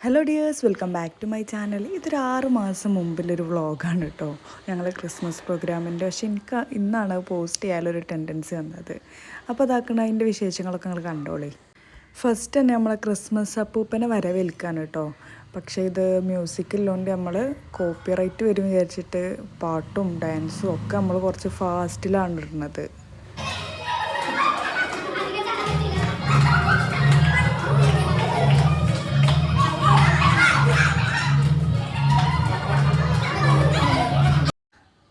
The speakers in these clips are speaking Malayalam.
Hello dears, welcome back to my channel. ഇതൊരു 6 മാസം മുമ്പിലൊരു വ്ളോഗാണ് കേട്ടോ, ഞങ്ങൾ ക്രിസ്മസ് പ്രോഗ്രാമിൻ്റെ. പക്ഷേ എനിക്ക് ഇന്നാണ് പോസ്റ്റ് ചെയ്യാനൊരു ടെൻഡൻസി വന്നത്. അപ്പോൾ അതാക്കണ അതിൻ്റെ വിശേഷങ്ങളൊക്കെ നിങ്ങൾ കണ്ടോളേ. ഫസ്റ്റ് തന്നെ നമ്മളെ ക്രിസ്മസ് അപ്പൂപ്പനെ വരവേൽക്കാണ് കേട്ടോ. പക്ഷേ ഇത് മ്യൂസിക്കില്ലോണ്ട് നമ്മൾ കോപ്പിറൈറ്റ് വരും വിചാരിച്ചിട്ട് പാട്ടും ഡാൻസും ഒക്കെ നമ്മൾ കുറച്ച് ഫാസ്റ്റിലാണ് ഇടുന്നത്.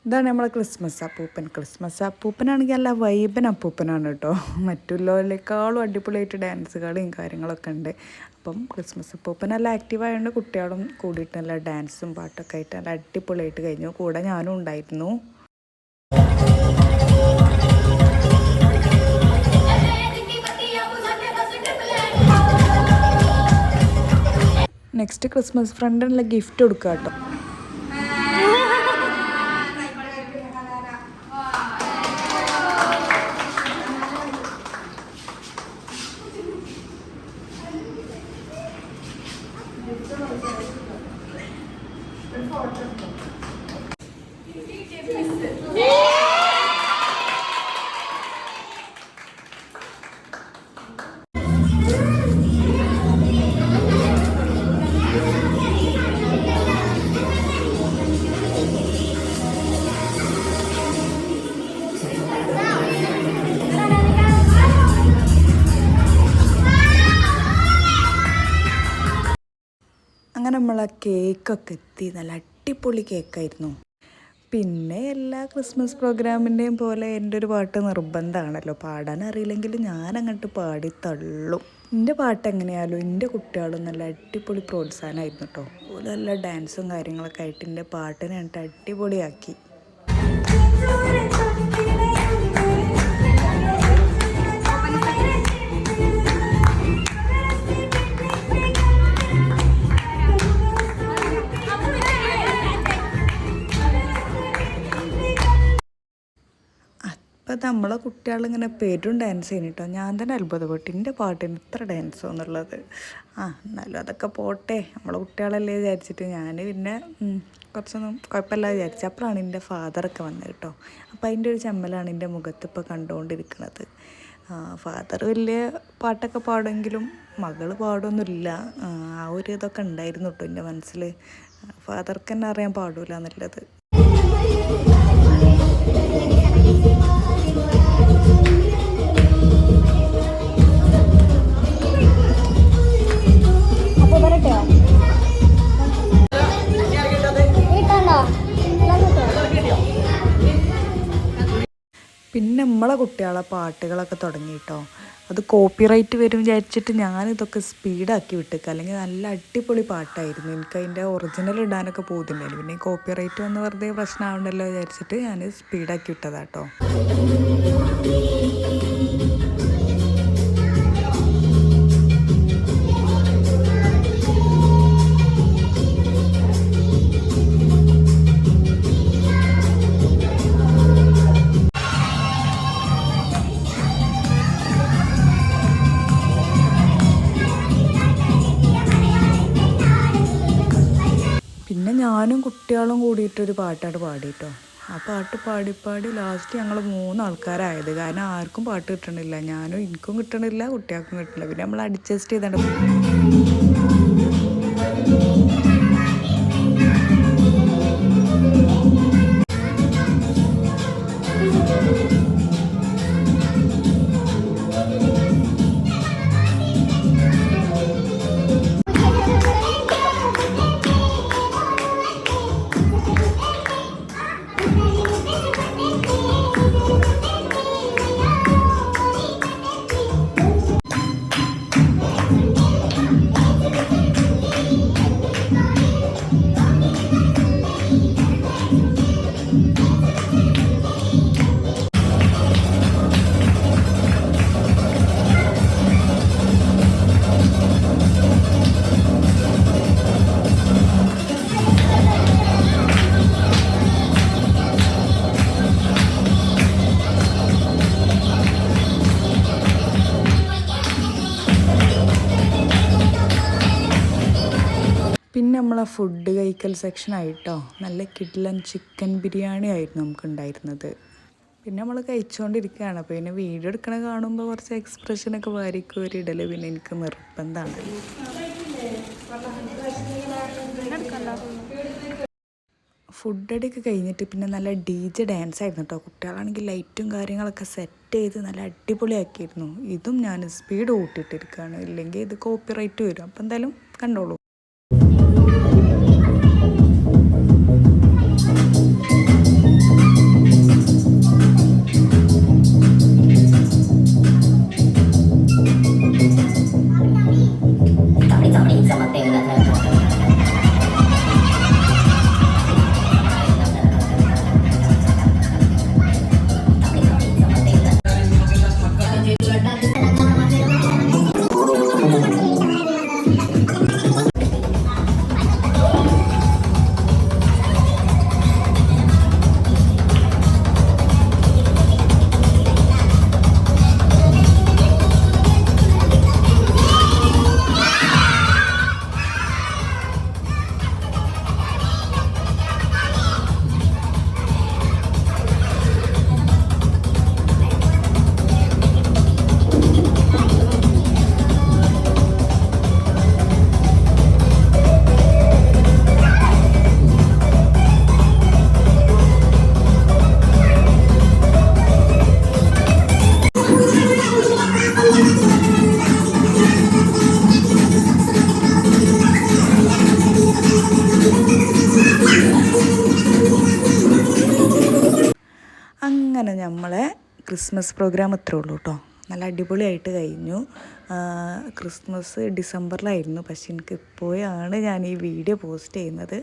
ഇതാണ് നമ്മളെ ക്രിസ്മസ് അപ്പൂപ്പൻ. ക്രിസ്മസ് അപ്പൂപ്പനാണെങ്കിൽ നല്ല വൈബൻ അപ്പൂപ്പനാണ് കേട്ടോ. മറ്റുള്ളവരെക്കാളും അടിപൊളിയായിട്ട് ഡാൻസ് കളിയും കാര്യങ്ങളൊക്കെ ഉണ്ട്. അപ്പം ക്രിസ്മസ് അപ്പൂപ്പൻ നല്ല ആക്റ്റീവായതുകൊണ്ട് കുട്ടികളും കൂടിയിട്ട് നല്ല ഡാൻസും പാട്ടൊക്കെ ആയിട്ട് നല്ല അടിപൊളിയായിട്ട് കഴിഞ്ഞു. കൂടെ ഞാനും ഉണ്ടായിരുന്നു. നെക്സ്റ്റ് ക്രിസ്മസ് ഫ്രണ്ടിനുള്ള ഗിഫ്റ്റ് കൊടുക്കുക കേട്ടോ. അങ്ങനെ നമ്മളെ കേക്കൊക്കെ എത്തി. നല്ല അടിപൊളി കേക്കായിരുന്നു. പിന്നെ എല്ലാ ക്രിസ്മസ് പ്രോഗ്രാമിൻ്റെയും പോലെ എൻ്റെ ഒരു പാട്ട് നിർബന്ധമാണല്ലോ. പാടാൻ അറിയില്ലെങ്കിൽ ഞാൻ അങ്ങോട്ട് പാടി തള്ളും. എൻ്റെ പാട്ട് എങ്ങനെയായാലും എൻ്റെ കുട്ടികളും നല്ല അടിപൊളി പ്രോത്സാഹനമായിരുന്നു കേട്ടോ. അതുപോലെ നല്ല ഡാൻസും കാര്യങ്ങളൊക്കെ ആയിട്ട് എൻ്റെ പാട്ടിനെ എന്നിട്ട് അടിപൊളിയാക്കി. അപ്പോൾ നമ്മളെ കുട്ടികളിങ്ങനെ പേരും ഡാൻസ് ചെയ്യുന്നു കേട്ടോ. ഞാൻ തന്നെ അത്ഭുതപ്പെട്ടു, എൻ്റെ പാട്ടിന് ഇത്ര ഡാൻസോ എന്നുള്ളത്. എന്നാലും അതൊക്കെ പോട്ടെ, നമ്മളെ കുട്ടികളല്ലേ വിചാരിച്ചിട്ട് ഞാൻ പിന്നെ കുറച്ചൊന്നും കുഴപ്പമില്ല വിചാരിച്ചു. അപ്പോഴാണ് എൻ്റെ ഫാദറൊക്കെ വന്നത് കേട്ടോ. അപ്പോൾ അതിൻ്റെ ഒരു ചമ്മലാണ് എൻ്റെ മുഖത്ത് ഇപ്പോൾ കണ്ടുകൊണ്ടിരിക്കുന്നത്. ഫാദർ വലിയ പാട്ടൊക്കെ പാടുമെങ്കിലും മകൾ പാടൊന്നുമില്ല. ആ ഒരു ഇതൊക്കെ ഉണ്ടായിരുന്നു കേട്ടോ എൻ്റെ മനസ്സിൽ. ഫാദർക്ക് തന്നെ അറിയാൻ പാടില്ല എന്നുള്ളത്. പിന്നെ നമ്മളെ കുട്ടികളെ പാട്ടുകളൊക്കെ തുടങ്ങി കേട്ടോ. അത് കോപ്പിറൈറ്റ് വരും വിചാരിച്ചിട്ട് ഞാനിതൊക്കെ സ്പീഡാക്കി വിട്ടേക്കുക, അല്ലെങ്കിൽ നല്ല അടിപൊളി പാട്ടായിരുന്നു. എനിക്ക് അതിൻ്റെ ഒറിജിനൽ ഇടാനൊക്കെ പോകുന്നുണ്ടായിരുന്നു. പിന്നെ കോപ്പിറൈറ്റ് വന്ന് വെറുതെ പ്രശ്നമാവണ്ടല്ലോ വിചാരിച്ചിട്ട് ഞാൻ സ്പീഡാക്കി വിട്ടതാട്ടോ. പിന്നെ ഞാനും കുട്ടികളും കൂടിയിട്ടൊരു പാട്ടാണ് പാടിയിട്ടോ. ആ പാട്ട് പാടി ലാസ്റ്റ് ഞങ്ങൾ 3 ആൾക്കാരായത്. കാരണം ആർക്കും പാട്ട് കിട്ടണില്ല. എനിക്കും കിട്ടണില്ല, കുട്ടികൾക്കും കിട്ടണില്ല. പിന്നെ നമ്മൾ അഡ്ജസ്റ്റ് ചെയ്താണ്ട് പിന്നെ നമ്മളെ ഫുഡ് കഴിക്കൽ സെക്ഷനായിട്ടോ നല്ല കിഡ്ലൻ ചിക്കൻ ബിരിയാണി ആയിരുന്നു നമുക്കുണ്ടായിരുന്നത്. പിന്നെ നമ്മൾ കഴിച്ചുകൊണ്ടിരിക്കുകയാണ്. അപ്പോൾ പിന്നെ വീഡിയോ എടുക്കണ കാണുമ്പോൾ കുറച്ച് എക്സ്പ്രഷനൊക്കെ വാരിക്കോരിടൽ പിന്നെ എനിക്ക് നിർബന്ധമാണ്. ഫുഡടിയൊക്കെ കഴിഞ്ഞിട്ട് പിന്നെ നല്ല DJ ഡാൻസ് ആയിരുന്നു കേട്ടോ. കുട്ടികളാണെങ്കിൽ ലൈറ്റും കാര്യങ്ങളൊക്കെ സെറ്റ് ചെയ്ത് നല്ല അടിപൊളിയാക്കിയിരുന്നു. ഇതും ഞാൻ സ്പീഡ് കൂട്ടിയിട്ടിരിക്കുകയാണ്, ഇല്ലെങ്കിൽ ഇത് കോപ്പിറൈറ്റ് വരും. അപ്പോൾ എന്തായാലും കണ്ടോളൂ. അങ്ങനെ നമ്മളെ ക്രിസ്മസ് പ്രോഗ്രാം ഇത്രേ ഉള്ളൂ കേട്ടോ. നല്ല അടിപൊളിയായിട്ട് കഴിഞ്ഞു. ക്രിസ്മസ് ഡിസംബറിലായിരുന്നു, പക്ഷെ എനിക്ക് ഇപ്പോഴാണ് ഞാൻ ഈ വീഡിയോ പോസ്റ്റ് ചെയ്യുന്നത്.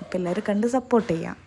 അപ്പോൾ എല്ലാവരും കണ്ട് സപ്പോർട്ട് ചെയ്യാം.